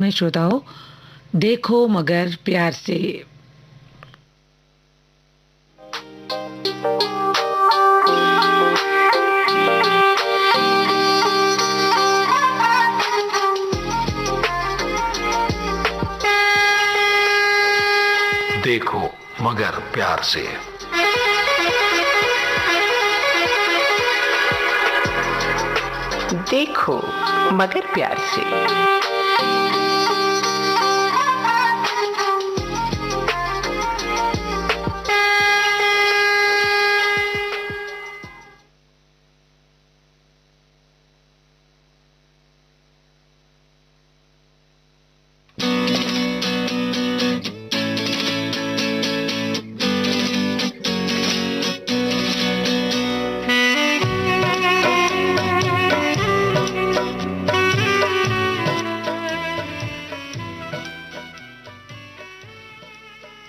में श्रोताओं, देखो मगर प्यार से। देखो मगर प्यार से। देखो मगर प्यार से।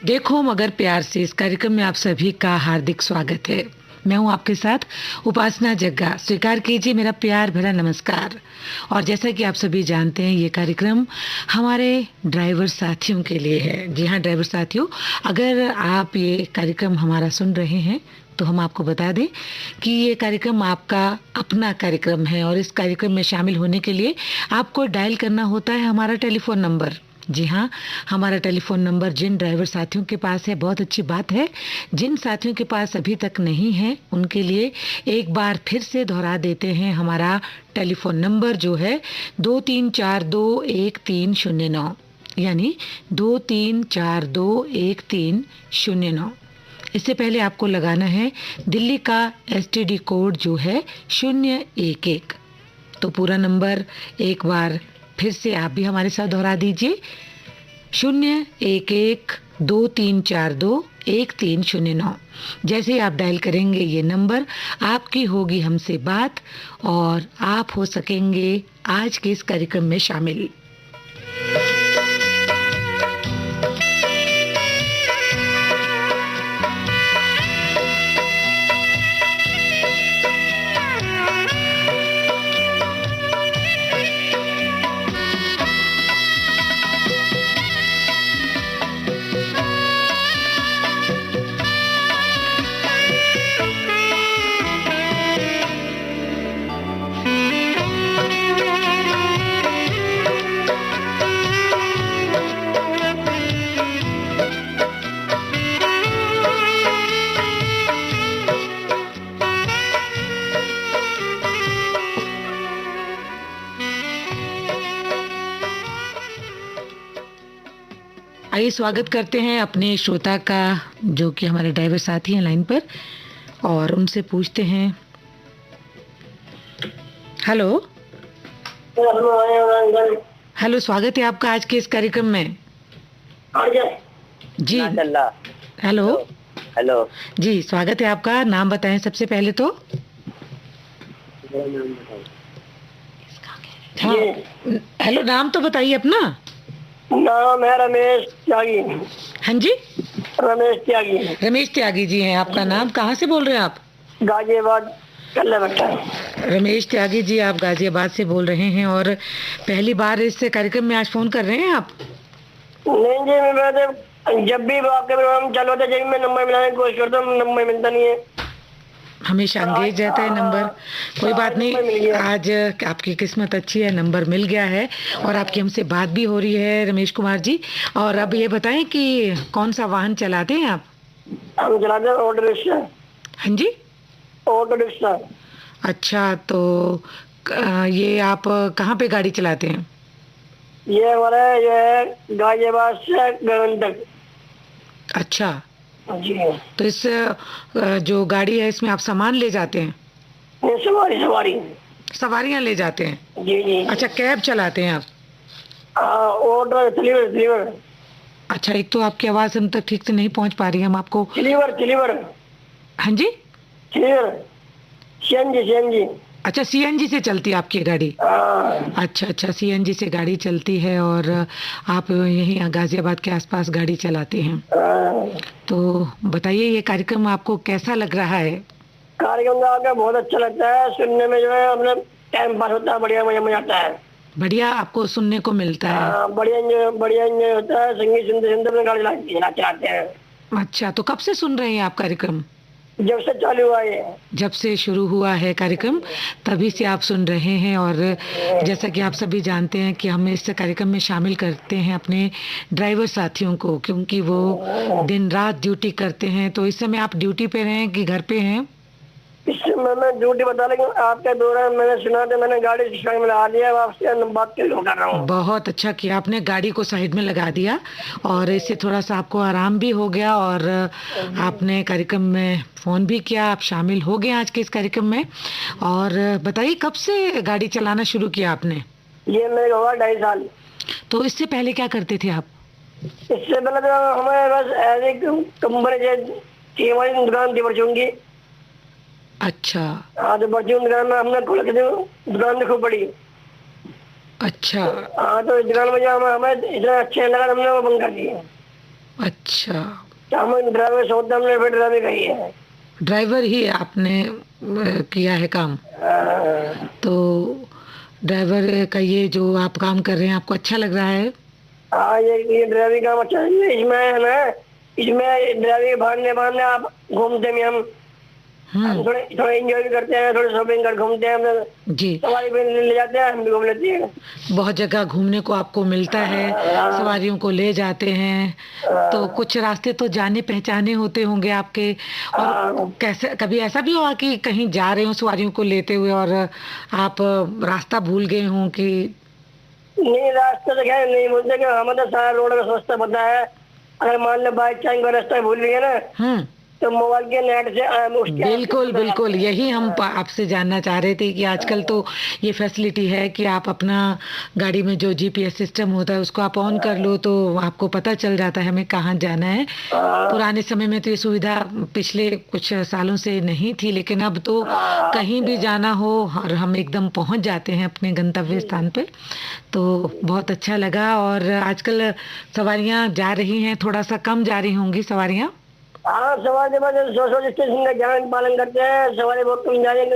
देखो मगर प्यार से इस कार्यक्रम में आप सभी का हार्दिक स्वागत है। मैं हूं आपके साथ उपासना जग्गा। स्वीकार कीजिए मेरा प्यार भरा नमस्कार। और जैसा कि आप सभी जानते हैं, ये कार्यक्रम हमारे ड्राइवर साथियों के लिए है। जी हाँ ड्राइवर साथियों, अगर आप ये कार्यक्रम हमारा सुन रहे हैं तो हम आपको बता दें कि ये कार्यक्रम आपका अपना कार्यक्रम है और इस कार्यक्रम में शामिल होने के लिए आपको डायल करना होता है हमारा टेलीफोन नंबर। जी हाँ, हमारा टेलीफोन नंबर जिन ड्राइवर साथियों के पास है, बहुत अच्छी बात है। जिन साथियों के पास अभी तक नहीं है उनके लिए एक बार फिर से दोहरा देते हैं हमारा टेलीफोन नंबर, जो है 23421309, यानी 23421309। इससे पहले आपको लगाना है दिल्ली का STD कोड, जो है 011। तो पूरा नंबर एक बार फिर से आप भी हमारे साथ दोहरा दीजिए, 01123421309। जैसे ही आप डायल करेंगे ये नंबर, आपकी होगी हमसे बात और आप हो सकेंगे आज के इस कार्यक्रम में शामिल। आइए स्वागत करते हैं अपने श्रोता का, जो कि हमारे ड्राइवर साथी हैं लाइन पर, और उनसे पूछते हैं। हेलो हेलो, स्वागत है आपका आज के इस कार्यक्रम में। जी हेलो हेलो जी, स्वागत है आपका। नाम बताएं सबसे पहले तो। हाँ, हेलो, नाम तो बताइए अपना। नाम है रमेश त्यागी। हाँ जी, रमेश त्यागी। रमेश त्यागी जी हैं आपका नाम। कहाँ से बोल रहे हैं आप? गाजियाबाद कल्ला भट्टा। रमेश त्यागी जी, आप गाजियाबाद से बोल रहे हैं और पहली बार इस कार्यक्रम में आज फोन कर रहे हैं आप? नहीं जी, मैं जब भी आपके प्रोग्राम चालू होता है मैं नंबर मिलाने की कोशिश करता हूँ, नंबर मिलता नहीं है। हमेशा एंगेज रहता है नंबर। कोई बात नहीं, आज आपकी किस्मत अच्छी है, नंबर मिल गया है और आपकी हमसे बात भी हो रही है रमेश कुमार जी। और अब ये बताएं कि कौन सा वाहन चलाते हैं आप? हम चलाते हैं ऑटो रिक्शा। हाँ जी, ऑटो रिक्शा। अच्छा, तो ये आप कहाँ पे गाड़ी चलाते हैं? ये हमारा जो है गाजियाबाद से गगन तक। अच्छा जी। तो इस जो गाड़ी है इसमें आप सामान ले जाते हैं? नहीं, सवारी सवारियां ले जाते हैं। जी जी। अच्छा, कैब चलाते हैं आप? ऑटो स्लीवर। अच्छा, एक तो आपकी आवाज़ हम तक ठीक से नहीं पहुंच पा रही है, हम आपको। स्लीवर। हाँ जी, स्लीवर। सीएनजी। अच्छा, CNG से चलती है आपकी गाड़ी? अच्छा, CNG से गाड़ी चलती है और आप यहीं गाजियाबाद के आसपास गाड़ी चलाते हैं। तो बताइए, ये कार्यक्रम आपको कैसा लग रहा है? कार्यक्रम का आगे बहुत अच्छा लगता है सुनने में, जो है अपने टाइम पास होता है, बढ़िया मजा आता है। बढ़िया आपको सुनने को मिलता है। हाँ, बढ़िया एंजॉय होता है, संगीत सुनते सुनते अपने गाड़ी चलाते हैं। अच्छा, तो कब से सुन रहे हैं आप कार्यक्रम? जब से चालू हुआ ये। जब से शुरू हुआ है कार्यक्रम तभी से आप सुन रहे हैं। और जैसा कि आप सभी जानते हैं कि हम इस कार्यक्रम में शामिल करते हैं अपने ड्राइवर साथियों को, क्योंकि वो दिन रात ड्यूटी करते हैं। तो इस समय आप ड्यूटी पे हैं कि घर पे हैं? इस समय मैं ड्यूटी बता, लेकिन आपके दौरान मैंने सुना था, मैंने गाड़ी साइड में लगा दिया, आपसे बात कर रहा हूँ। बहुत अच्छा किया आपने, गाड़ी को साइड में लगा दिया और इससे थोड़ा सा आपको आराम भी हो गया और आपने कार्यक्रम में फ़ोन भी किया, आप शामिल हो गए आज के इस कार्यक्रम में। और बताइए कब से गाड़ी चलाना शुरू किया आपने? ये मेरा हुआ 2.5 साल। तो इससे पहले क्या करते थे आप? इससे पहले तो हमारे बस ऐसे कंपनी से हमारी दुकान थी परचून की। अच्छा। हाँ, तो परचून दुकान में हमने खोल के दुकान देखो पड़ी। अच्छा। हाँ, तो इस दुकान में जो हमें इतना अच्छा लगा, हमने वो बंद कर दिया। अच्छा, तो हम ड्राइवर सोचते, हमने फिर ड्राइवर कही है। ड्राइवर ही आपने किया है काम? तो ड्राइवर का ये जो आप काम कर रहे हैं आपको अच्छा लग रहा है? हाँ, ये ड्राइविंग काम अच्छा है। इसमें है ना, इसमें ड्राइविंग भागने आप घूमते भी हम थोड़े एंजॉय भी करते हैं, थोड़े शॉपिंग कर घूमते हैं, हम जी। सवारी पे ले जाते हैं, हम भी घूम लेते हैं। बहुत जगह घूमने को आपको मिलता है, सवारियों को ले जाते हैं, तो कुछ रास्ते तो जाने पहचाने होते होंगे आपके। और कैसे कभी ऐसा भी हुआ कि कहीं जा रहे हो सवारियों को लेते हुए और आप रास्ता भूल गए हों कि? नहीं, रास्ता तो खैर नहीं बोलते कि हमें तो सारा रोड का रास्ता पता है। अगर मान लो बाइक चाहेंगे को रास्ता भूल गए ना, तो मोबाइल के नेट से बिल्कुल बिल्कुल, यही हम आपसे जानना चाह रहे थे कि आजकल तो ये फैसिलिटी है कि आप अपना गाड़ी में जो जीपीएस सिस्टम होता है उसको आप ऑन कर लो तो आपको पता चल जाता है हमें कहाँ जाना है। पुराने समय में तो ये सुविधा पिछले कुछ सालों से नहीं थी, लेकिन अब तो कहीं भी जाना हो और हम एकदम पहुंच जाते हैं अपने गंतव्य स्थान पे। तो बहुत अच्छा लगा। और आजकल सवारियां जा रही हैं, थोड़ा सा कम जा रही होंगी सवारियां? हाँ, सवारी बस सोशल डिस्टेंसिंग का ध्यान पालन करते हैं। सवारी बहुत कम जा रही है,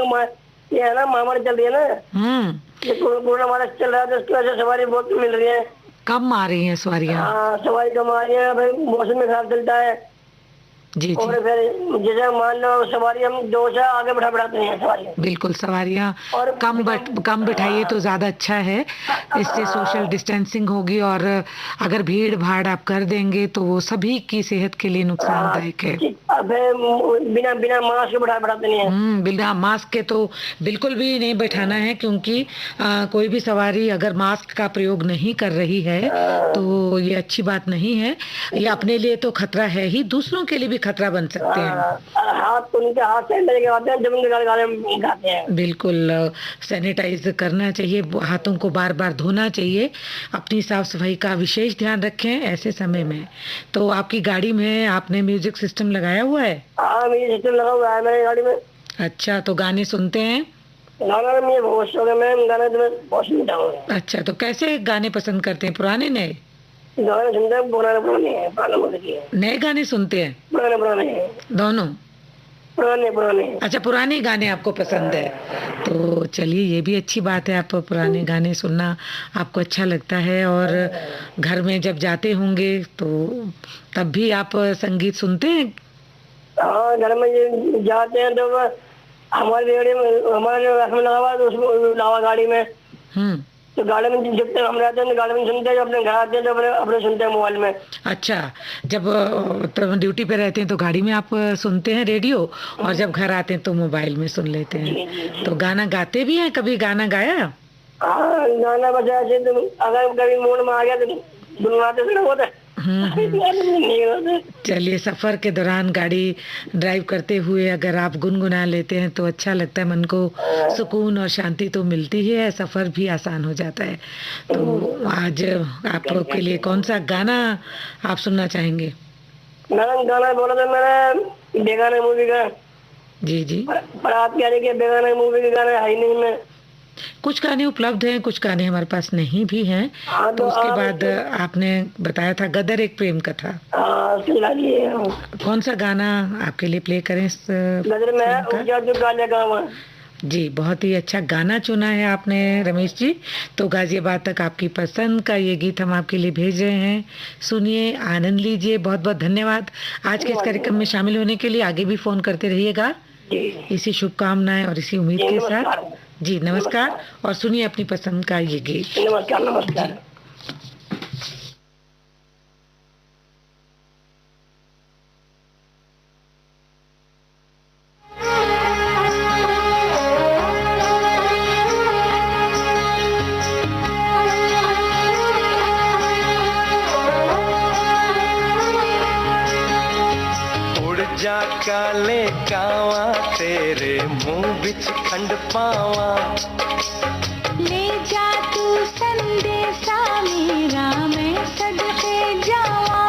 ये है ना महामारी चल रही है ना, ये कोरोना वायरस चल रहा है, तो उसकी वजह से सवारी बहुत कम मिल रही है। कम आ रही हैं सवारियां? हाँ, सवारी कम आ रही है, भाई मौसम में खराब चलता है। जी और जी, फिर जैसे मान लो सवारी हम 2 से आगे बढ़ाते हैं सवारी। बिल्कुल, सवारियां और कम बिठाइए तो ज़्यादा अच्छा है, इससे सोशल डिस्टेंसिंग होगी। और अगर भीड़ भाड़ आप कर देंगे तो वो सभी की सेहत के लिए नुकसानदायक है। बिना बिना मास्क के बढ़ाते नहीं है। बिना मास्क के तो बिल्कुल भी नहीं बैठाना है, क्योंकि कोई भी सवारी अगर मास्क का प्रयोग नहीं कर रही है तो ये अच्छी बात नहीं है। ये अपने लिए तो खतरा है ही, दूसरों के लिए भी खतरा बन सकते हैं। हाथ तो उनके हाथ से लेके आते हैं जब उनके गाले में खाते हैं। बिल्कुल, सैनिटाइज करना चाहिए, हाथों को बार बार धोना चाहिए, अपनी साफ सफाई का विशेष ध्यान रखें ऐसे समय में। तो आपकी गाड़ी में आपने म्यूजिक सिस्टम लगाया हुआ है? हाँ, म्यूजिक सिस्टम लगा हुआ है मेरी गाड़ी में। अच्छा, तो गाने सुनते हैं? गाना में बहुत शौक है, मैं गाने तो मैं बहुत सुनता हूँ। अच्छा, तो कैसे गाने पसंद करते हैं, पुराने नए? गाने सुनते हैं, पुराने नए गाने सुनते हैं? पुराने दोनों? पुराने। अच्छा, पुराने गाने आपको पसंद है। तो चलिए, ये भी अच्छी बात है, आप पुराने गाने सुनना आपको अच्छा लगता है। और घर में जब जाते होंगे तो तब भी आप संगीत सुनते हैं? हाँ, घर में जाते हैं तो हमारे रेडियो में हमारे FM लगा हुआ है, तो उसमें लावा गाड़ी में। तो गाड़ी में जब तक हम रहते हैं तो गाड़ी में सुनते हैं, जब अपने घर आते हैं तो अपने सुनते हैं मोबाइल में। अच्छा, जब तो ड्यूटी पे रहते हैं तो गाड़ी में आप सुनते हैं रेडियो, और जब घर आते हैं तो मोबाइल में सुन लेते हैं। तो गाना गाते भी हैं, कभी गाना गाया? हाँ, गाना बजा से तो अगर कभी मूड में आ गया तो गुनगुनाते थोड़ा बहुत है। चलिए, सफर के दौरान गाड़ी ड्राइव करते हुए अगर आप गुनगुना लेते हैं तो अच्छा लगता है, मन को सुकून और शांति तो मिलती ही है, सफर भी आसान हो जाता है। तो आज आपके लिए कौन सा गाना आप सुनना चाहेंगे? मैंने गाना बोला था मैंने बेगाना मूवी का। जी जी। पर आप कह रहे कि बेगाना मूवी के गाने है ही नहीं में। कुछ गाने उपलब्ध हैं, कुछ गाने हमारे पास नहीं भी हैं। तो उसके बाद आपने बताया था गदर एक प्रेम कथा। कौन सा गाना आपके लिए प्ले करें? इस गदर में जो काले गाँव। जी, बहुत ही अच्छा गाना चुना है आपने रमेश जी। तो गाज़ियाबाद तक आपकी पसंद का ये गीत हम आपके लिए भेज रहे हैं। सुनिए, आनंद लीजिए। बहुत-बहुत धन्यवाद आज के इस कार्यक्रम में शामिल होने के लिए। आगे भी फ़ोन करते रहिएगा। इसी शुभकामनाएँ और इसी उम्मीद के साथ जी नमस्कार। और सुनिए अपनी पसंद का ये गीत। नमस्कार नमस्कार। जा काले कावा तेरे मुंह बिच खंड पावा, ले जा तू संदेशा मेरा मैं सदके जावा।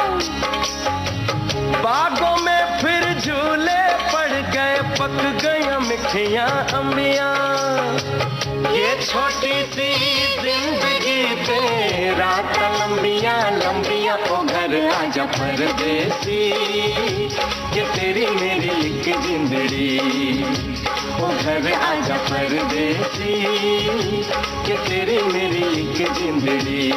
बागों में फिर झूले पड़ गए, पक गया मिठियां अम्बियां, ये छोटी सी जिंदगी तेरा लंबियां लंबियां। ओ घर आजा परदेसी, ये तेरी मेरी एक जिंदड़ी। ओ घर आजा परदेसी, ये तेरी मेरी एक जिंदड़ी।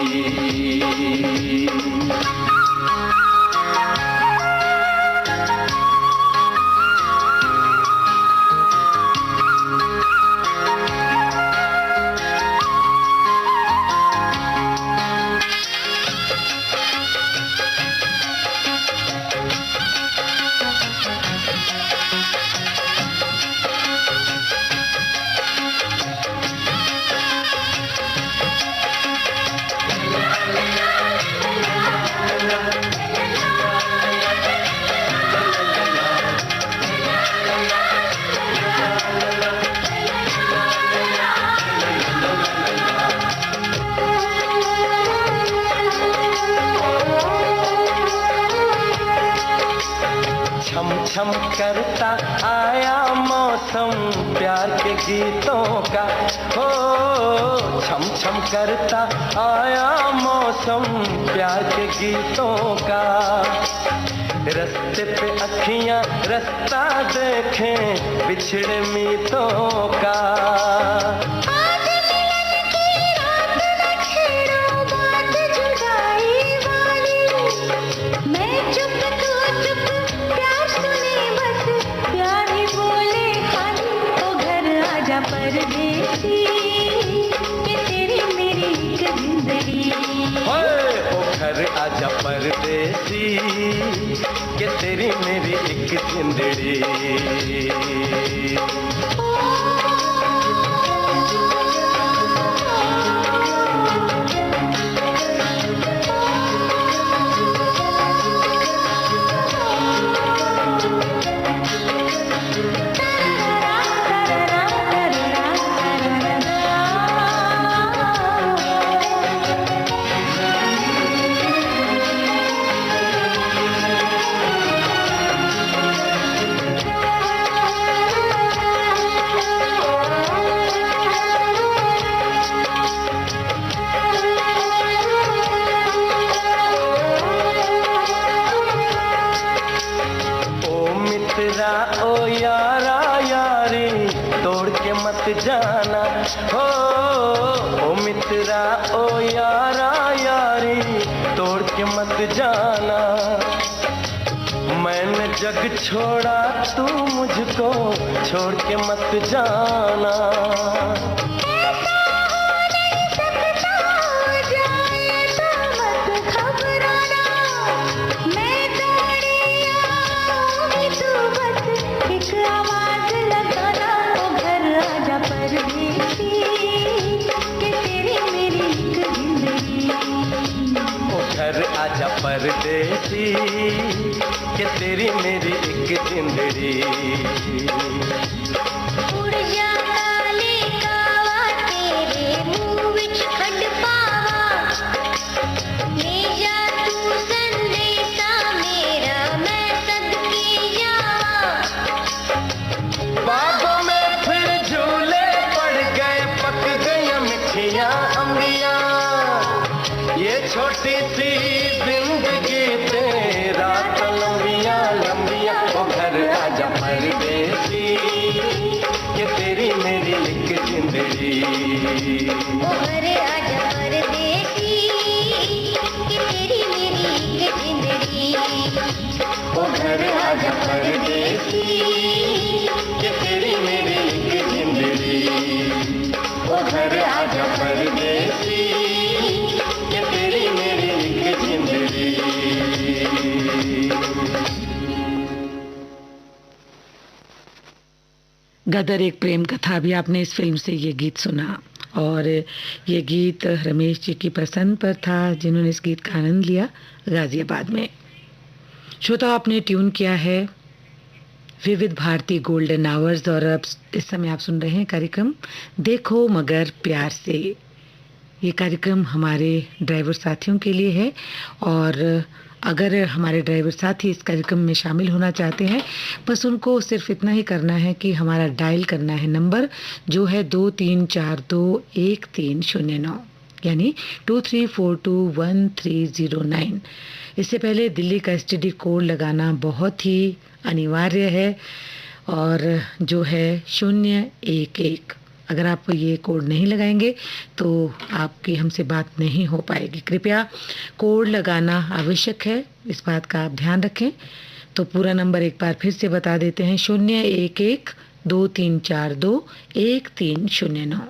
छम करता आया मौसम प्यार के गीतों का, हो छम छम करता आया मौसम प्यार के गीतों का। रस्ते पे अखियां रास्ता देखें बिछड़े मीतों का। परदेसी, ये तेरी मेरी एक जिंदड़ी। ओ घर आजा परदेसी, ये तेरी मेरी एक जिंदड़ी। ओ यारा यारी तोड़ के मत जाना, हो ओ मित्रा ओ यारा यारी तोड़ के मत जाना। मैंने जग छोड़ा तू मुझको छोड़ के मत जाना। आजा परदेसी, कि तेरी मेरी एक जिंदड़ी। उड़ जा काले कावा तेरे मुंह विच खंड पावा, ले जा तू संदेशा मेरा मैं सदके जावा। बागों में फिर झूले पड़ गए, पक गई मिठियां अम्बियां, ये छोटी सी जिंदगी तेरा लंबिया लंबिया। ओ घर आजा परदेसी, ये तेरी मेरी ओ घर आजा परदेसी कि तेरी मेरी एक जिंदगी, ओ घर आजा परदेसी कि तेरी मेरी एक जिंदगी। गदर एक प्रेम कथा, भी आपने इस फिल्म से ये गीत सुना और ये गीत रमेश जी की पसंद पर था, जिन्होंने इस गीत का आनंद लिया गाजियाबाद में। श्रोता, आपने ट्यून किया है विविध भारती गोल्डन आवर्स और अब इस समय आप सुन रहे हैं कार्यक्रम देखो मगर प्यार से। ये कार्यक्रम हमारे ड्राइवर साथियों के लिए है और अगर हमारे ड्राइवर साथी इस कार्यक्रम में शामिल होना चाहते हैं, बस उनको सिर्फ इतना ही करना है कि हमारा डायल करना है नंबर, जो है 23421309, यानी 23421309। इससे पहले दिल्ली का STD कोड लगाना बहुत ही अनिवार्य है और जो है 011। अगर आप ये कोड नहीं लगाएंगे तो आपकी हमसे बात नहीं हो पाएगी। कृपया कोड लगाना आवश्यक है, इस बात का आप ध्यान रखें। तो पूरा नंबर एक बार फिर से बता देते हैं, 01123421309।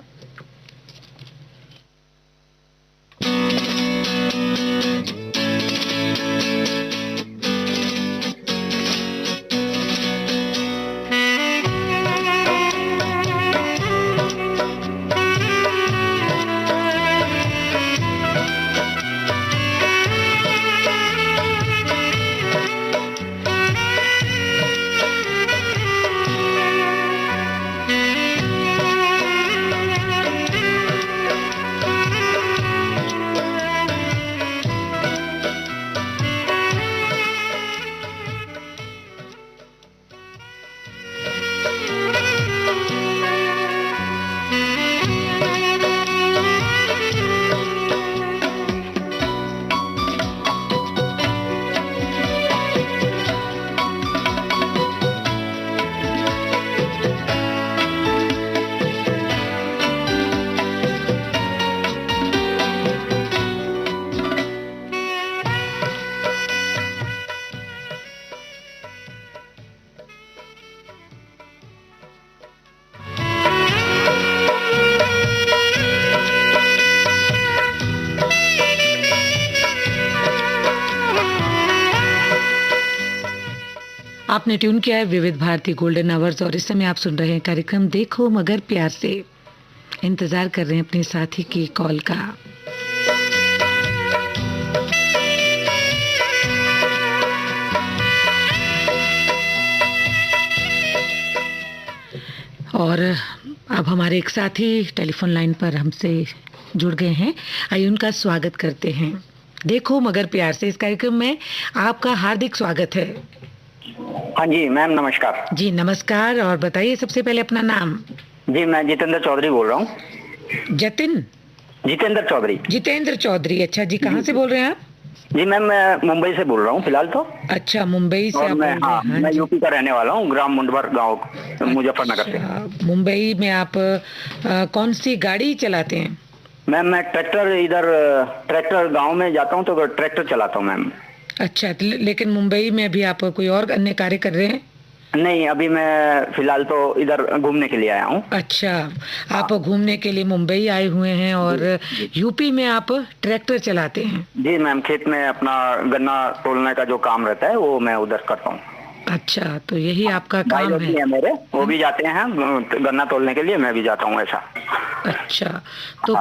आपने ट्यून किया है विविध भारती गोल्डन आवर्स और इस समय आप सुन रहे हैं कार्यक्रम देखो मगर प्यार से। इंतजार कर रहे हैं अपने साथी की कॉल का। और अब हमारे एक साथी टेलीफोन लाइन पर हमसे जुड़ गए हैं, आइए उनका स्वागत करते हैं। देखो मगर प्यार से इस कार्यक्रम में आपका हार्दिक स्वागत है। हाँ जी मैम, नमस्कार। जी नमस्कार, और बताइए सबसे पहले अपना नाम। जी मैं जितेंद्र चौधरी बोल रहा हूँ। जितेंद्र चौधरी। जितेंद्र चौधरी, अच्छा जी, कहाँ से बोल रहे हैं आप? जी मैम मैं मुंबई से बोल रहा हूँ फिलहाल तो। अच्छा, मुंबई से आप मैं, हाँ, मैं यूपी का रहने वाला हूँ, ग्राम मुंडवर गाँव, मुजफ्फरनगर से। मुंबई में आप कौन सी गाड़ी चलाते हैं? मैम मैं ट्रैक्टर गाँव में जाता हूँ तो ट्रैक्टर चलाता हूँ मैम। अच्छा, लेकिन मुंबई में अभी आप कोई और अन्य कार्य कर रहे हैं? नहीं, अभी मैं फिलहाल तो इधर घूमने के लिए आया हूँ। अच्छा, आप घूमने के लिए मुंबई आए हुए हैं और यूपी में आप ट्रैक्टर चलाते हैं? जी मैम, खेत में अपना गन्ना तोलने का जो काम रहता है वो मैं उधर करता हूँ। अच्छा, तो यही आपका काम है? मेरे वो भी जाते हैं गन्ना तोलने के लिए, मैं भी जाता हूँ ऐसा। अच्छा, तो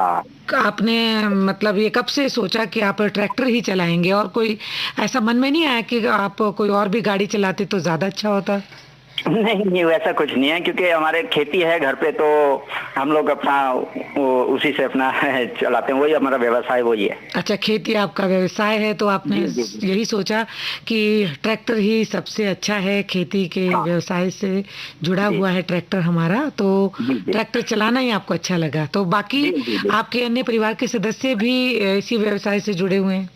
आपने मतलब ये कब से सोचा कि आप ट्रैक्टर ही चलाएंगे, और कोई ऐसा मन में नहीं आया कि आप कोई और भी गाड़ी चलाते तो ज्यादा अच्छा होता? नहीं, वैसा कुछ नहीं है, क्योंकि हमारे खेती है घर पे, तो हम लोग अपना उसी से अपना चलाते हैं, वही हमारा व्यवसाय वही है। अच्छा, खेती आपका व्यवसाय है, तो आपने यही सोचा कि ट्रैक्टर ही सबसे अच्छा है, खेती के व्यवसाय से जुड़ा हुआ है ट्रैक्टर हमारा, तो ट्रैक्टर चलाना ही आपको अच्छा लगा। तो बाकी आपके अन्य परिवार के सदस्य भी इसी व्यवसाय से जुड़े हुए हैं?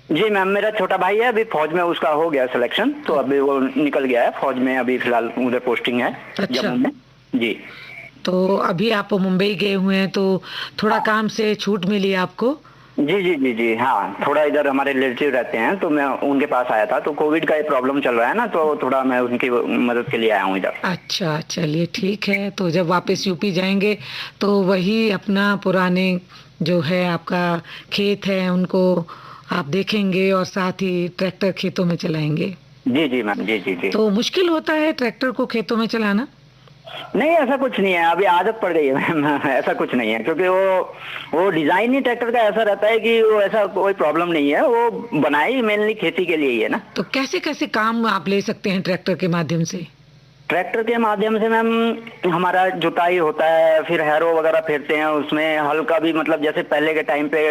जी मैम, मेरा छोटा भाई है, अभी फौज में उसका हो गया सिलेक्शन, तो अभी वो निकल गया है फौज में, अभी फिलहाल उधर पोस्टिंग है। अच्छा। जम्मू में। जी, तो अभी आप मुंबई गए हुए हैं, तो थोड़ा काम से छूट मिली आपको? जी जी जी जी, हाँ, थोड़ा इधर हमारे रिलेटिव रहते हैं तो मैं उनके पास आया था। तो कोविड का ये प्रॉब्लम चल रहा है ना, तो थोड़ा मैं उनकी मदद के लिए आया हूँ इधर। अच्छा, चलिए ठीक है। तो जब वापस यूपी जाएंगे तो वही अपना पुराने जो है आपका खेत है उनको आप देखेंगे और साथ ही ट्रैक्टर खेतों में चलाएंगे। जी जी मैम, जी जी जी। तो मुश्किल होता है ट्रैक्टर को खेतों में चलाना? नहीं, ऐसा कुछ नहीं है, अभी आदत पड़ गई है मैम। ऐसा कुछ नहीं है, क्योंकि वो डिजाइन ही ट्रैक्टर का ऐसा रहता है कि वो ऐसा कोई प्रॉब्लम नहीं है। वो बनाई मेनली खेती के लिए ही है ना। तो कैसे कैसे काम आप ले सकते हैं ट्रैक्टर के माध्यम से? ट्रैक्टर के माध्यम से मैम हमारा जुताई होता है, फिर हैरो वगैरह फेरते हैं उसमें। हल का भी मतलब जैसे पहले के टाइम पे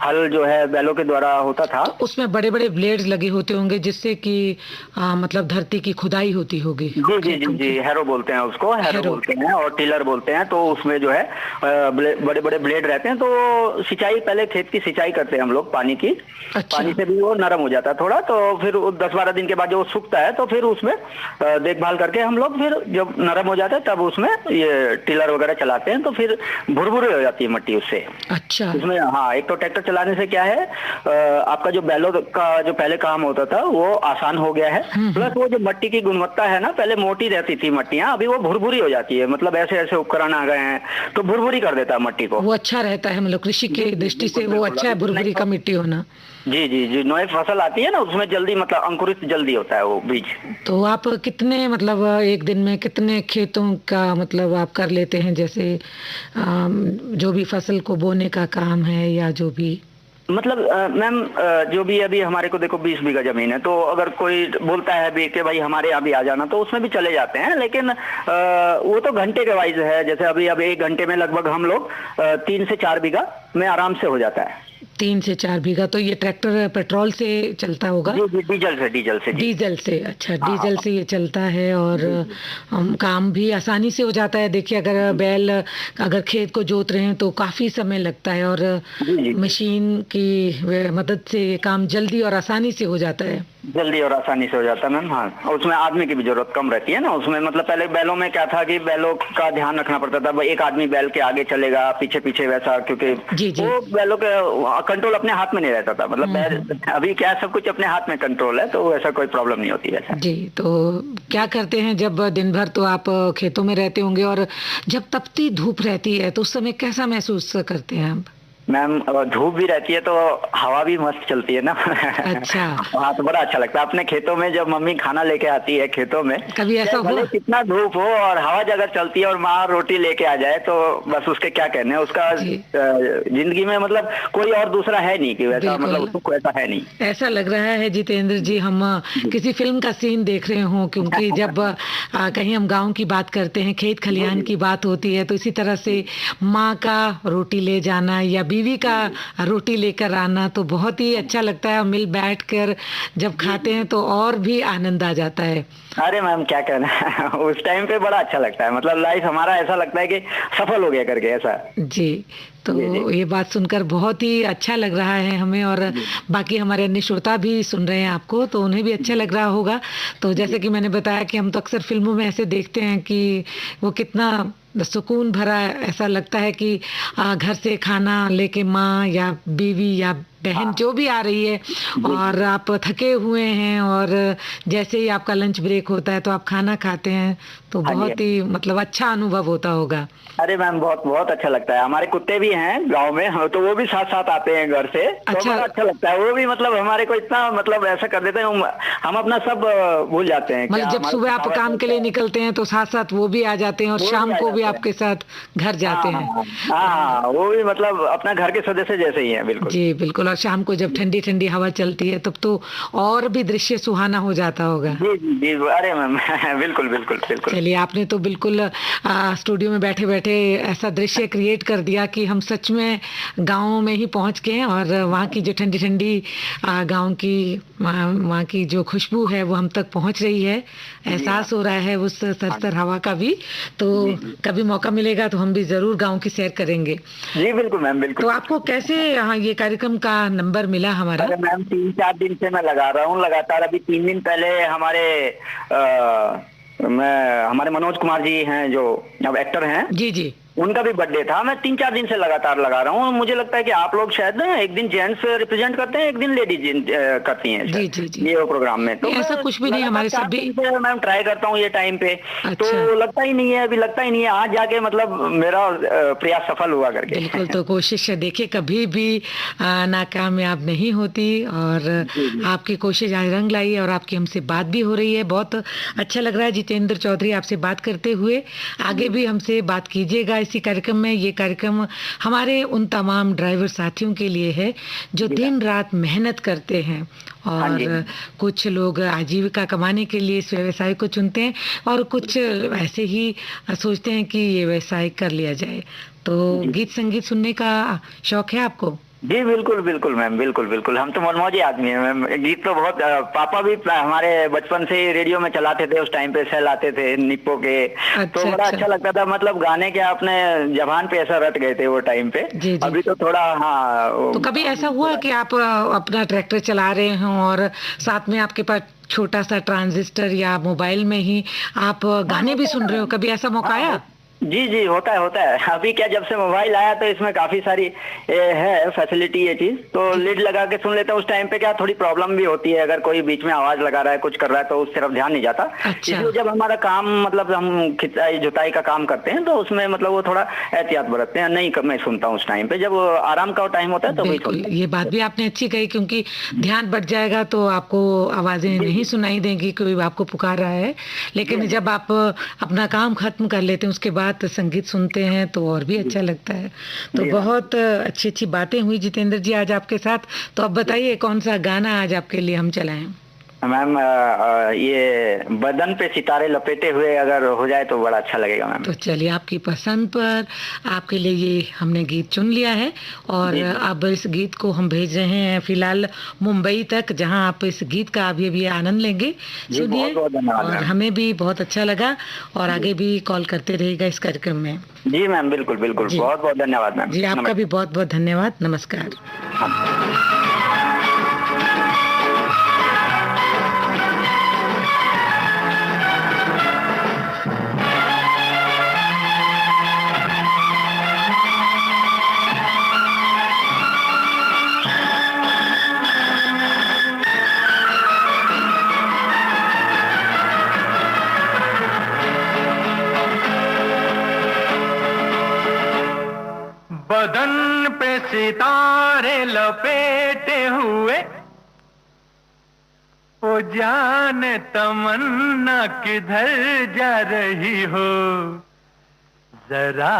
हल जो है बैलों के द्वारा होता था। तो उसमें बड़े बड़े ब्लेड्स लगे होते होंगे जिससे कि मतलब धरती की खुदाई होती होगी। जी जी जी जी, हैरो बोलते हैं उसको, हैरो बोलते हैं और टिलर बोलते हैं। तो उसमें जो है बड़े बड़े ब्लेड रहते हैं। तो सिंचाई, पहले खेत की सिंचाई करते हैं हम लोग पानी की। अच्छा। पानी से भी वो नरम हो जाता है थोड़ा, तो फिर 10-12 दिन के बाद जो वो सूखता है तो फिर उसमें देखभाल करके हम लोग फिर जब नरम हो जाता है तब उसमें ये टिलर वगैरह चलाते हैं। तो फिर भुरभुरी हो जाती है मिट्टी उससे। अच्छा। इसमें हाँ, एक तो ट्रैक्टर चलाने से क्या है, आपका जो बैलों का जो पहले काम होता था वो आसान हो गया है। प्लस वो जो मिट्टी की गुणवत्ता है ना, पहले मोटी रहती थी मिट्टियां, अभी वो भुरभुरी हो जाती है। मतलब ऐसे ऐसे उपकरण आ गए हैं तो भुरभुरी कर देता है मिट्टी को। वो अच्छा रहता है, मतलब कृषि की दृष्टि से वो अच्छा है भुरभुरी का मिट्टी होना। जी जी जी, नई फसल आती है ना उसमें जल्दी मतलब अंकुरित जल्दी होता है वो बीज। तो आप कितने मतलब एक दिन में कितने खेतों का मतलब आप कर लेते हैं, जैसे जो भी फसल को बोने का काम है या जो भी? मतलब मैम जो भी अभी हमारे को देखो 20 बीघा जमीन है, तो अगर कोई बोलता है भी कि भाई हमारे यहाँ भी आ जाना, तो उसमें भी चले जाते हैं। लेकिन वो तो घंटे के वाइज है। जैसे अभी 1 घंटे में लगभग हम लोग 3 से 4 बीघा में आराम से हो जाता है। 3 से 4 बीघा। तो ये ट्रैक्टर पेट्रोल से चलता होगा? जी जी, डीजल से डीजल से। अच्छा, डीजल से ये चलता है और काम भी आसानी से हो जाता है। देखिए अगर खेत को जोत रहे हैं तो काफी समय लगता है और मशीन की मदद से ये काम जल्दी और आसानी से हो जाता है। जल्दी और आसानी से हो जाता है मैम। हाँ, और उसमें आदमी की भी जरूरत कम रहती है ना उसमें। मतलब पहले बैलों में क्या था कि बैलों का ध्यान रखना पड़ता था, एक आदमी बैल के आगे चलेगा पीछे पीछे वैसा, क्योंकि वो बैलों के कंट्रोल अपने हाथ में नहीं रहता था। मतलब बैल अभी क्या सब कुछ अपने हाथ में कंट्रोल है, तो ऐसा कोई प्रॉब्लम नहीं होती है जी। तो क्या करते हैं जब दिन भर तो आप खेतों में रहते होंगे और जब तपती धूप रहती है तो उस समय कैसा महसूस करते हैं आप? मैम धूप भी रहती है तो हवा भी मस्त चलती है ना। अच्छा। हाँ, तो बड़ा अच्छा लगता है अपने खेतों में जब मम्मी खाना लेके आती है खेतों में। कभी ऐसा हुआ? कितना धूप हो और हवा अगर चलती है और माँ रोटी लेके आ जाए तो बस उसके क्या कहने हैं। उसका जिंदगी में मतलब कोई और दूसरा है नहीं कि वैसा, मतलब उसको ऐसा है नहीं। ऐसा लग रहा है जितेंद्र जी हम किसी फिल्म का सीन देख रहे हो, क्योंकि जब कहीं हम गाँव की बात करते हैं, खेत खलिहान की बात होती है, तो इसी तरह से माँ का रोटी ले जाना या बीवी का रोटी लेकर आना तो बहुत ही अच्छा लगता है। मिल बैठ कर जब खाते हैं तो और भी आनंद आ जाता है। अरे मैम क्या कहना है, उस टाइम पे बड़ा अच्छा लगता है। मतलब लाइफ हमारा ऐसा लगता है कि सफल हो गया करके ऐसा। जी। तो ये बात सुनकर बहुत ही अच्छा लग रहा है हमें, और बाकी हमारे अन्य श्रोता भी सुन रहे हैं आपको, तो उन्हें भी अच्छा लग रहा होगा। तो जैसे कि मैंने बताया कि हम तो अक्सर फिल्मों में ऐसे देखते हैं कि वो कितना सुकून भरा ऐसा लगता है कि घर से खाना लेके माँ या बीवी या बहन जो भी आ रही है और आप थके हुए हैं और जैसे ही आपका लंच ब्रेक होता है तो आप खाना खाते हैं, तो बहुत ही मतलब अच्छा अनुभव होता होगा। अरे मैम बहुत बहुत अच्छा लगता है। हमारे कुत्ते भी हैं गांव में, तो वो भी साथ साथ आते हैं घर से। तो अच्छा। बड़ा अच्छा लगता है। वो भी मतलब हमारे को इतना मतलब ऐसा कर देते हैं, हम अपना सब भूल जाते हैं। मतलब जब सुबह आप काम के लिए निकलते हैं तो साथ साथ वो भी आ जाते हैं और शाम को भी आपके साथ घर जाते हैं। हाँ, वो भी मतलब अपना घर के सदस्य जैसे ही है। बिल्कुल जी बिल्कुल। और शाम को जब ठंडी ठंडी हवा चलती है तब तो और भी दृश्य सुहाना हो जाता होगा। जी जी जी, अरे मैम बिल्कुल बिल्कुल बिल्कुल। चलिए, आपने तो बिल्कुल स्टूडियो में बैठे बैठे ऐसा दृश्य क्रिएट कर दिया कि हम सच में गाँव में ही पहुंच गए और वहाँ की जो ठंडी ठंडी गाँव की वहाँ की जो खुशबू है वो हम तक पहुंच रही है। एहसास हो रहा है उस सरसर हवा का भी। तो कभी मौका मिलेगा तो हम भी जरूर गाँव की सैर करेंगे। जी बिल्कुल मैम बिल्कुल। तो आपको कैसे ये कार्यक्रम का नंबर मिला हमारा? अरे मैम 3-4 दिन से मैं लगा रहा हूँ लगातार। अभी 3 दिन पहले हमारे मनोज कुमार जी हैं जो अब एक्टर हैं। जी जी। उनका भी बर्थडे था। मैं 3-4 दिन से लगातार लगा रहा हूँ। मुझे लगता है कि आप लोग शायद ना एक दिन जेंट्स रिप्रेजेंट करते हैं, एक दिन लेडीज करती हैं जी जी जी, ये वो प्रोग्राम में। तो ऐसा कुछ भी नहीं, हमारे सभी मैम ट्राई करता हूँ ये टाइम पे। अच्छा। तो लगता ही नहीं है, अभी लगता ही नहीं है, आज जाके मतलब मेरा प्रयास सफल हुआ करके। बिल्कुल, तो कोशिश देखिए कभी भी नाकामयाब नहीं होती, और आपकी कोशिश आज रंग लाई है और आपकी हमसे बात भी हो रही है। बहुत अच्छा लग रहा है जितेंद्र चौधरी आपसे बात करते हुए। आगे भी हमसे बात कीजिएगा इसी कार्यक्रम में। ये कार्यक्रम हमारे उन तमाम ड्राइवर साथियों के लिए है जो दिन रात मेहनत करते हैं, और कुछ लोग आजीविका कमाने के लिए इस व्यवसाय को चुनते हैं, और कुछ ऐसे ही सोचते हैं कि ये व्यवसाय कर लिया जाए। तो गीत संगीत सुनने का शौक है आपको? जी बिल्कुल बिल्कुल मैम, बिल्कुल बिल्कुल। हम तो मनमौजी आदमी हैं मैम। गीत तो बहुत, पापा भी हमारे बचपन से ही रेडियो में चलाते थे, उस टाइम पे सेल आते थे निप्पो के। तो बड़ा अच्छा लगता था, मतलब गाने के अपने जबान पे ऐसा रट गए थे वो टाइम पे। जी जी। अभी तो थोड़ा हाँ। तो कभी ऐसा हुआ कि आप अपना ट्रैक्टर चला रहे हों और साथ में आपके पास छोटा सा ट्रांजिस्टर या मोबाइल में ही आप गाने भी सुन रहे हो, कभी ऐसा मौका आया? जी जी, होता है होता है। अभी क्या, जब से मोबाइल आया तो इसमें काफी सारी है फैसिलिटी ये चीज, तो लीड लगा के सुन लेता हूँ। उस टाइम पे क्या थोड़ी प्रॉब्लम भी होती है, अगर कोई बीच में आवाज लगा रहा है, कुछ कर रहा है, तो उस तरफ ध्यान नहीं जाता। अच्छा। इसलिए जब हमारा काम, मतलब हम खिंचाई जुताई का काम करते हैं, तो उसमें मतलब वो थोड़ा एहतियात बरतते हैं। नहीं, मैं सुनता हूँ उस टाइम पे, जब आराम का टाइम होता है तो बिल्कुल, ये बात भी आपने अच्छी कही, क्योंकि ध्यान बट जाएगा तो आपको आवाजें नहीं सुनाई देंगी, कोई आपको पुकार रहा है। लेकिन जब आप अपना काम खत्म कर लेते हैं उसके बाद संगीत सुनते हैं तो और भी अच्छा लगता है। तो बहुत अच्छी अच्छी बातें हुई जितेंद्र जी आज आपके साथ। तो अब बताइए कौन सा गाना आज आपके लिए हम चलाएं? मैम ये बदन पे सितारे लपेटे हुए अगर हो जाए तो बड़ा अच्छा लगेगा मैम। तो चलिए, आपकी पसंद पर आपके लिए ये हमने गीत चुन लिया है, और अब इस गीत को हम भेज रहे हैं फिलहाल मुंबई तक, जहां आप इस गीत का अभी अभी आनंद लेंगे। सुनिए, और हमें भी बहुत अच्छा लगा, और आगे भी कॉल करते रहेगा इस कार्यक्रम में। जी मैम, बिल्कुल बिल्कुल, बहुत बहुत धन्यवाद मैम। जी, आपका भी बहुत बहुत धन्यवाद। नमस्कार। बदन पे सितारे लपेटे हुए, ओ जाने तमन्ना किधर जा रही हो, जरा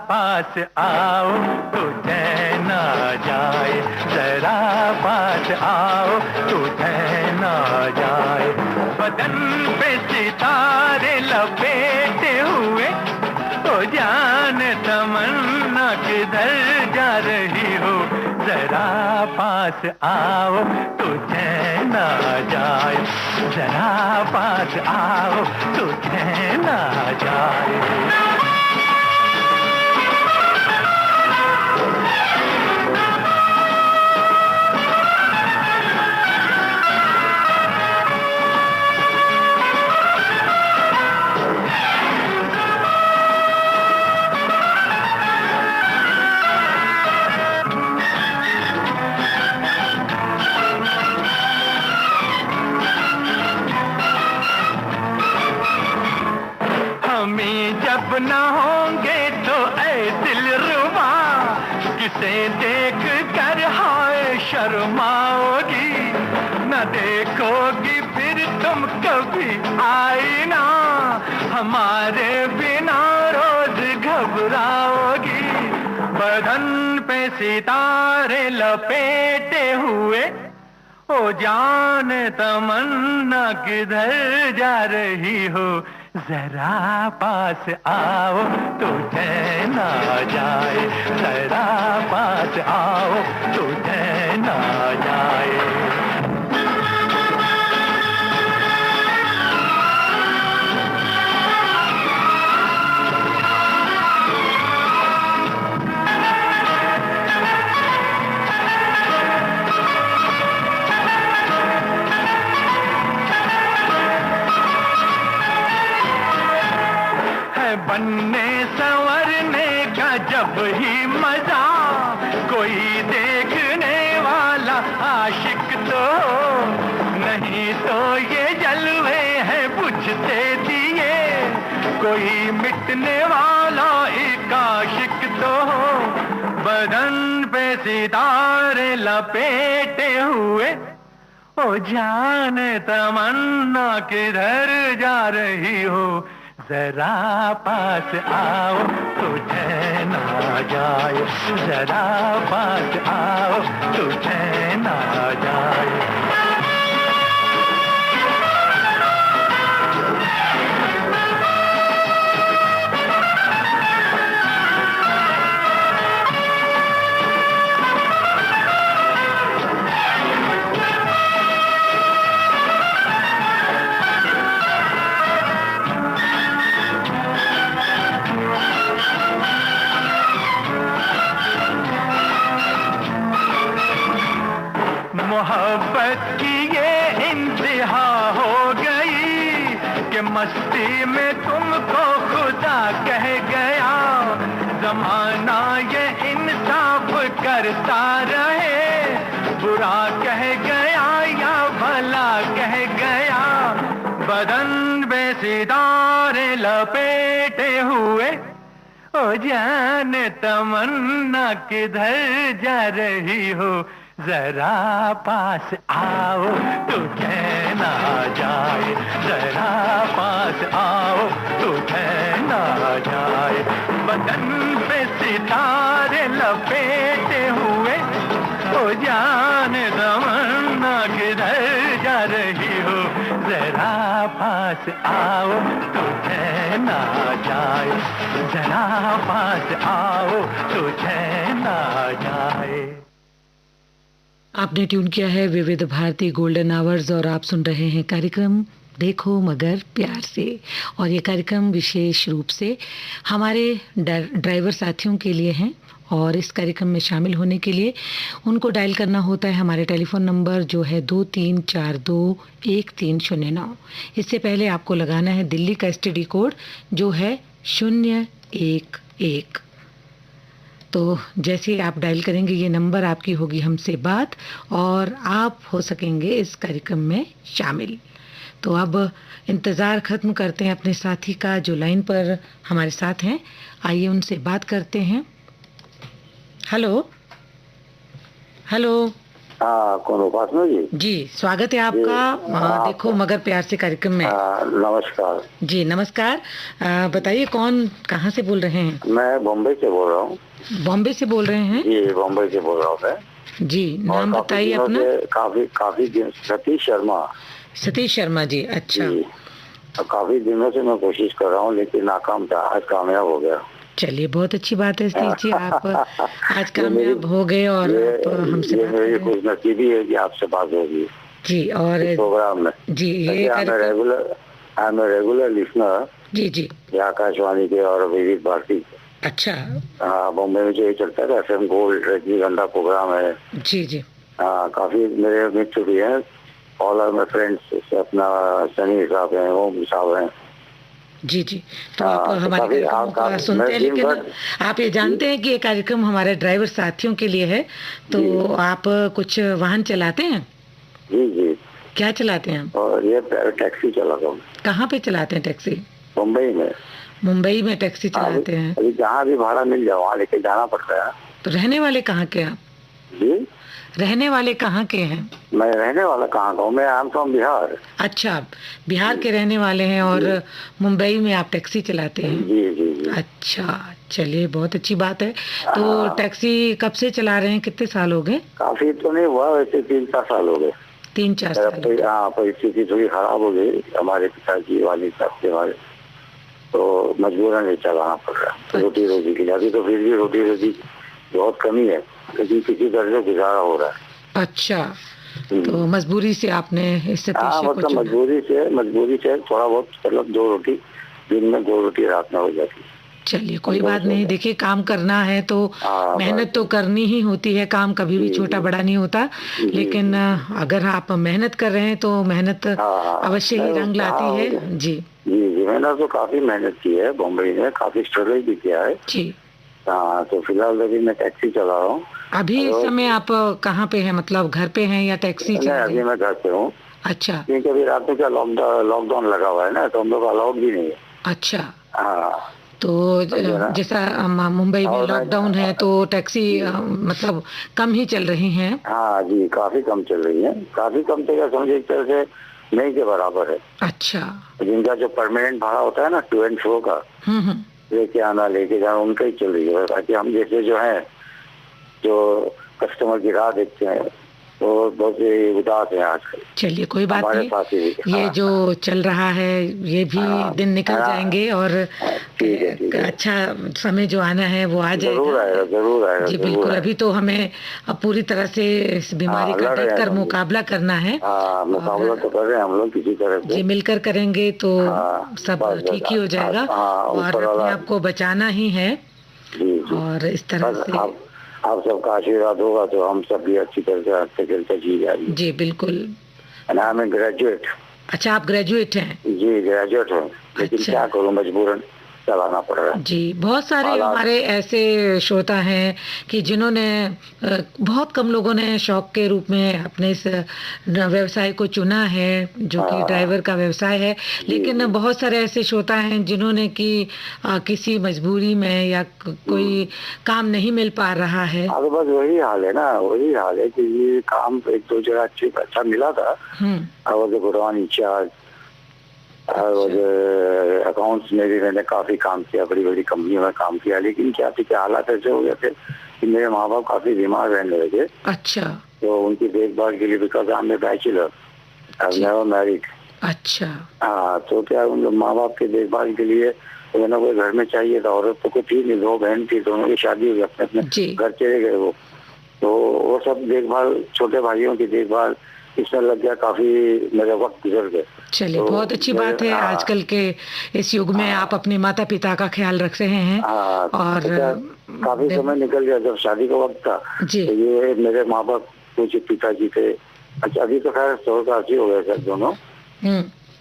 पास आओ तो चैन आ जाए, जरा पास आओ तो चैन आ जाए। बदन पे सितारे लपेटे हुए, ओ जाने तमन्ना किधर जा रही हो, जरा पास आओ तो चैन आ जाए, जरा पास आओ तो चैन आ जाए। जब न होंगे तो ऐ दिलरुबा, किसे देख कर हाय शर्माओगी, न देखोगी फिर तुम कभी आईना, हमारे बिना रोज घबराओगी। बदन पे सितारे लपेटे हुए, ओ जान तमन्ना किधर जा रही हो, जरा पास आओ तो चैन आ जाए, जरा पास आओ तो चैन आ जाए। बनने संवरने वही मजा, कोई देखने वाला आशिक तो नहीं तो ये जलवे हैं बुझते दिए, कोई मिटने वाला एक आशिक तो बदन पे सितारे लपेटे हुए, ओ जाने तमन्ना किधर जा रही हो, जरा पास आओ तुझे ना जाए, जरा पास आओ तुझे ना जाए। मोहब्बत की ये इंतहा हो गई कि मस्ती में तुमको खुदा कह गया, जमाना ये इंसाफ करता रहे, बुरा कह गया या भला कह गया, बदन में सितारे लपेटे हुए, ओ जाने तमन्ना किधर जा रही हो, जरा पास आओ तुझे ना जाए, जरा पास आओ तुझे ना जाए, बदन पे सितारे लपेटे हुए, ओ जाने तमन्ना किधर जा रही हो, जरा पास आओ तुझे ना जाए, जरा पास आओ तुझे ना जाए। आपने ट्यून किया है विविध भारती गोल्डन आवर्स और आप सुन रहे हैं कार्यक्रम देखो मगर प्यार से। और ये कार्यक्रम विशेष रूप से हमारे ड्राइवर साथियों के लिए हैं और इस कार्यक्रम में शामिल होने के लिए उनको डायल करना होता है हमारे टेलीफोन नंबर जो है 23421309। इससे पहले आपको लगाना है दिल्ली का STD कोड जो है 011। तो जैसे आप डायल करेंगे ये नंबर आपकी होगी हमसे बात और आप हो सकेंगे इस कार्यक्रम में शामिल। तो अब इंतज़ार ख़त्म करते हैं अपने साथी का जो लाइन पर हमारे साथ हैं, आइए उनसे बात करते हैं। Hello hello. हाँ, कौन? उपासना जी? जी, स्वागत है आपका देखो मगर प्यार से कार्यक्रम में। नमस्कार जी। नमस्कार। बताइए कौन, कहाँ से बोल रहे हैं? मैं बॉम्बे से बोल रहा हूँ। बॉम्बे से बोल रहे हैं? जी, बॉम्बे से बोल रहा हूँ मैं। जी, नाम बताइए अपना। काफी दिन, सतीश शर्मा। सतीश शर्मा जी, अच्छा। काफी दिनों से मैं कोशिश कर रहा हूँ लेकिन नाकाम था, आज कामयाब हो गया। चलिए, बहुत अच्छी बात है सतीश जी, आप आज कामयाब हो गए और आप हमसे बात कर रहे हैं। मेरी खुशनसीबी है कि आपसे बात होगी जी। और प्रोग्राम में जी, ये आई एम रेगुलर लिसनर जी जी आकाशवाणी के और विविध भारती। अच्छा। हाँ, बॉम्बे में जो ये चलता है FM गोल्ड रजनीगंधा प्रोग्राम है। जी जी। हाँ, काफी मेरे मित्र भी हैं, ऑल आर माय फ्रेंड्स। अपना सनी साहब हैं, ओम साहब हैं। जी जी। तो आप हमारे कार्यक्रम को सुनते हैं, लेकिन आप ये जानते हैं कि ये कार्यक्रम हमारे ड्राइवर साथियों के लिए है, तो आप कुछ वाहन चलाते हैं? जी जी। क्या चलाते हैं? और ये टैक्सी चलाता हूँ। कहाँ पे चलाते हैं टैक्सी? मुंबई में। मुंबई में टैक्सी चलाते हैं? अभी जहाँ भी भाड़ा मिल जाए वहाँ लेके जाना पड़ता है। तो रहने वाले कहाँ के आप? जी, रहने वाले कहाँ के हैं? मैं रहने वाला कहाँ का हूँ? मैं आई एम फ्रॉम बिहार। अच्छा, बिहार के रहने वाले हैं और मुंबई में आप टैक्सी चलाते हैं? जी जी जी। अच्छा, चलिए, बहुत अच्छी बात है। तो टैक्सी कब से चला रहे हैं, कितने साल हो गए? काफी तो नहीं हुआ, वैसे 3-4 साल हो गए। 3-4 साल। हाँ, परिस्थिति थोड़ी खराब हो गई हमारे पिताजी वाली साहब के बारे, तो मजबूरन नहीं चलाना पड़ रहा रोटी रोजी के लिए। अभी तो फिर भी रोटी रोजी बहुत कमी है, क्योंकि किसी तरह से गुजारा हो रहा है। अच्छा, तो मजबूरी से आपने इस मतलब मजबूरी से थोड़ा बहुत, मतलब 2 रोटी दिन में, 2 रोटी रात में हो जाती। चलिए, कोई बात नहीं। देखिए, काम करना है तो मेहनत तो करनी ही होती है, काम कभी भी छोटा बड़ा नहीं होता। लेकिन अगर आप मेहनत कर रहे हैं तो मेहनत अवश्य ही रंग लाती है। जी जी जी। मैंने तो काफी मेहनत की है, बॉम्बे में काफी स्ट्रगल भी किया है जी। हाँ, तो फिलहाल अभी मैं टैक्सी चला रहा हूँ। अभी इस समय आप कहाँ पे हैं, मतलब घर पे हैं या टैक्सी चल नहीं, रही अभी है? मैं घर पे हूँ। अच्छा क्योंकि अभी रात में क्या लॉकडाउन लगा हुआ है ना, तो हम लोग अलाउड भी नहीं है। अच्छा। हाँ, तो जैसा मुंबई में और लॉकडाउन है तो टैक्सी मतलब कम ही चल रही हैं। हाँ जी, काफी कम चल रही है। काफी कम तो क्या समझे, एक तरह से नहीं के बराबर है। अच्छा। जिनका जो परमानेंट भाड़ा होता है ना, टू एंड फ्रो का, लेके आना लेके जाना, उनका ही चल रही है। बाकी हम जैसे जो है, जो कस्टमर की राह देखते हैं, तो बहुत ही उदास है आजकल। चलिए कोई बात हमारे नहीं, पास ही ये हाँ, जो चल रहा है ये भी दिन निकल हाँ, जाएंगे और ठीक है, ठीक है। अच्छा समय जो आना है वो आ जाएगा। जरूर आएगा, जरूर आएगा, जी जरूर बिल्कुल। आएगा। अभी तो हमें अब पूरी तरह से इस बीमारी का लड़ रहे हैं डटकर हम लोग। मुकाबला करना है। हाँ, मुकाबला तो कर रहे हैं हम लोग किसी तरह से। जी मिलकर करेंगे तो हाँ, सब बस ठीक ही हो जाएगा। हाँ, और ऊपर अपने वाला। आप को बचाना ही है। जी जी। और इस तरह बस से आप सबका आशीर्वाद होगा तो हम सब भी अच्छी तरह से हंसते खेलते जी जाएंगे। जी बिल्कुल। I am graduate. अच्छा, आप ग्रेजुएट हैं? जी, ग्रेजुएट हूँ, लेकिन अच्छा। क्या करूँ, मजबूरन चलाना पड़ रहा है। जी बहुत सारे हालात। हमारे ऐसे श्रोता हैं कि जिन्होंने बहुत कम लोगों ने शौक के रूप में अपने इस व्यवसाय को चुना है, जो कि ड्राइवर का व्यवसाय है। लेकिन बहुत सारे ऐसे श्रोता हैं जिन्होंने कि किसी मजबूरी में या कोई काम नहीं मिल पा रहा है। हाँ, तो बस वही हाल है ना, वही हाल है कि ये काम एक दो जगह अच्छा मिला था। I was good on incharge, accounts में भी मैंने काफी काम किया, बड़ी बड़ी कंपनियों में काम किया। लेकिन क्या थी कि हालात ऐसे हो गए थे कि मेरे माँ बाप काफी बीमार रहने लगे। अच्छा। तो उनकी देखभाल के लिए, because I am bachelor, I never married. अच्छा। हाँ, तो क्या उन माँ बाप की देखभाल के लिए कोई ना कोई घर में चाहिए था। औरत तो कोई थी नहीं, दो बहन थी, दोनों की शादी हो गई, अपने अपने घर चले गए वो। तो वो सब देखभाल, छोटे भाइयों की देखभाल, इसमें लग गया, काफी मेरा वक्त गुजर गया। चलिए तो बहुत अच्छी बात है। आजकल के इस युग में आप अपने माता पिता का ख्याल रख रहे हैं। और तो काफी समय निकल गया। जब शादी का वक्त था तो ये मेरे माँ बाप कुछ पिताजी थे। अच्छा, अभी तो खैर 180 हो गए सर दोनों।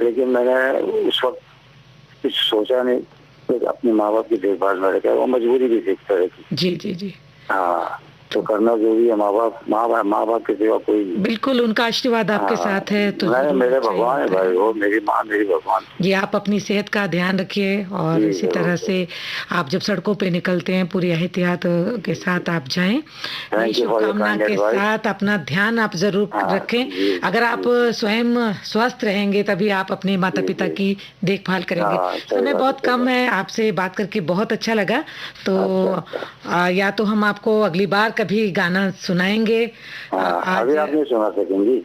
लेकिन मैंने उस वक्त कुछ सोचा नहीं, तो अपने माँ बाप की देखभाल में रखा। वो मजबूरी भी थी तरह की। जी जी जी। हाँ, तो करना जरूरी है। माँ बाप के सिवा कोई नहीं। बिल्कुल, उनका आशीर्वाद आपके साथ है तो मेरे भगवान है भाई, वो मेरी माँ मेरी भगवान। जी, आप अपनी सेहत का ध्यान रखिए और इसी तरह से आप जब सड़कों पे निकलते हैं पूरी एहतियात के साथ आप जाएं। शुभकामना के साथ अपना ध्यान आप जरूर रखें। अगर आप स्वयं स्वस्थ रहेंगे तभी आप अपने माता पिता की देखभाल करेंगे। समय बहुत कम है, आपसे बात करके बहुत अच्छा लगा। तो या तो हम आपको अगली बार कभी गाना सुनाएंगे। अभी आप नहीं सुना सकेंगी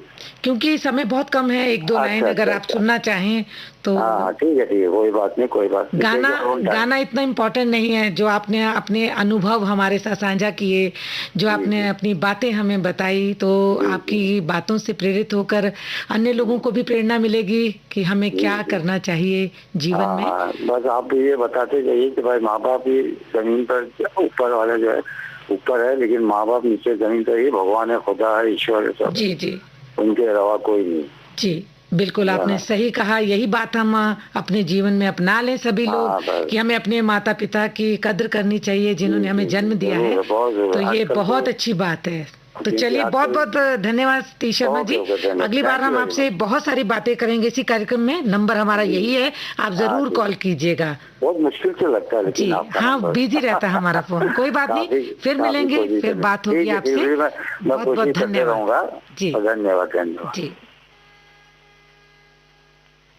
क्योंकि समय बहुत कम है। एक दो लाइन अगर आप सुनना चाहें तो। ठीक है, कोई बात नहीं, कोई बात नहीं। गाना इतना इम्पोर्टेंट नहीं है। जो आपने अपने अनुभव हमारे साथ साझा किए, जो आपने अपनी बातें हमें बताई, तो आपकी बातों से प्रेरित होकर अन्य लोगों को भी प्रेरणा मिलेगी कि हमें क्या करना चाहिए जीवन में। बस आप ये बताते जाइए कि भाई माँ बाप ही जमीन पर, ऊपर वाला जो है ऊपर है, लेकिन माँ बाप नीचे जमीन पर ही भगवान है, खुदा है, ईश्वर है सब। जी जी। उनके अलावा कोई नहीं। जी बिल्कुल, आपने सही कहा। यही बात हम अपने जीवन में अपना लें सभी लोग कि हमें अपने माता पिता की कद्र करनी चाहिए जिन्होंने हमें जन्म दिया है। तो ये बहुत अच्छी बात है। तो चलिए, बहुत बहुत धन्यवाद सतीश शर्मा जी। अगली बार हम आपसे बहुत सारी बातें करेंगे इसी कार्यक्रम में। नंबर हमारा यही है, आप जरूर कॉल कीजिएगा। बहुत मुश्किल से लगता है लेकिन जी हाँ, बिजी रहता है हमारा फोन। कोई बात नहीं, फिर मिलेंगे, फिर बात होगी आपसे। बहुत बहुत धन्यवाद जी। धन्यवाद जी।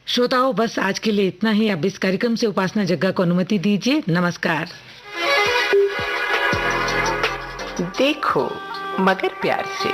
श्रोताओं, बस आज के लिए इतना ही। अब इस कार्यक्रम से उपासना जग्गा को अनुमति दीजिए। नमस्कार। देखो मगर प्यार से।